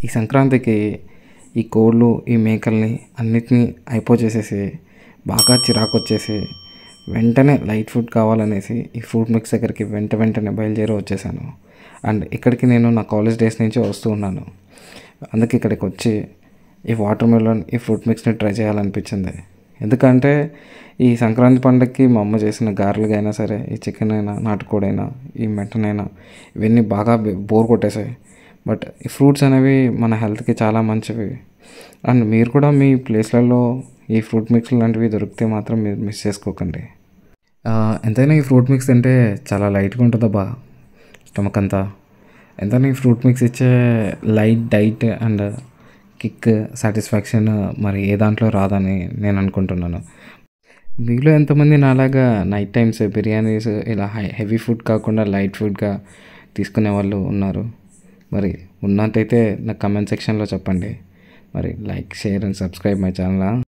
ఈ సంక్రాంతికి ఈ కోళ్ళు ఈ మేకల్ని అన్నిటినీ అయిపోచేసేసి బాగా చిరాకు వచ్చేసి వెంటనే లైట్ ఫుడ్ కావాలనేసి ఈ ఫ్రూట్ మిక్స్ దగ్గరికి వెంటనే బయలుదేరి వచ్చేసాను. అండ్ ఇక్కడికి నేను నా కాలేజ్ డేస్ నుంచి వస్తూ ఉన్నాను. అందుకే ఇక్కడికి వచ్చి ఈ వాటర్ మెలన్ ఈ ఫ్రూట్ మిక్స్ని ట్రై చేయాలనిపించింది. ఎందుకంటే ఈ సంక్రాంతి పండుగకి మా అమ్మ చేసిన గారెలుగా అయినా సరే, ఈ చికెన్ అయినా, నాటుకోడైనా, ఈ మటన్ అయినా ఇవన్నీ బాగా బోర్ కొట్టేసాయి. బట్ ఈ ఫ్రూట్స్ అనేవి మన హెల్త్కి చాలా మంచివి. అండ్ మీరు కూడా మీ ప్లేస్లలో ఈ ఫ్రూట్ మిక్స్ లాంటివి దొరికితే మాత్రం మీరు మిస్ చేసుకోకండి. ఎంతైనా ఈ ఫ్రూట్ మిక్స్ తింటే చాలా లైట్గా ఉంటుందబ్బా స్టమక్ అంతా. ఎంతైనా ఈ ఫ్రూట్ మిక్స్ ఇచ్చే light diet and kick satisfaction మరి ఏ దాంట్లో రాదని నేను అనుకుంటున్నాను. మీలో ఎంతమంది నాలాగా నైట్ టైమ్స్ బిర్యానీస్ ఇలా హెవీ ఫుడ్ కాకుండా లైట్ ఫుడ్గా తీసుకునే వాళ్ళు ఉన్నారు? మరి ఉన్నట్టయితే నాకు కమెంట్ సెక్షన్లో చెప్పండి. మరి like, share and subscribe my channel.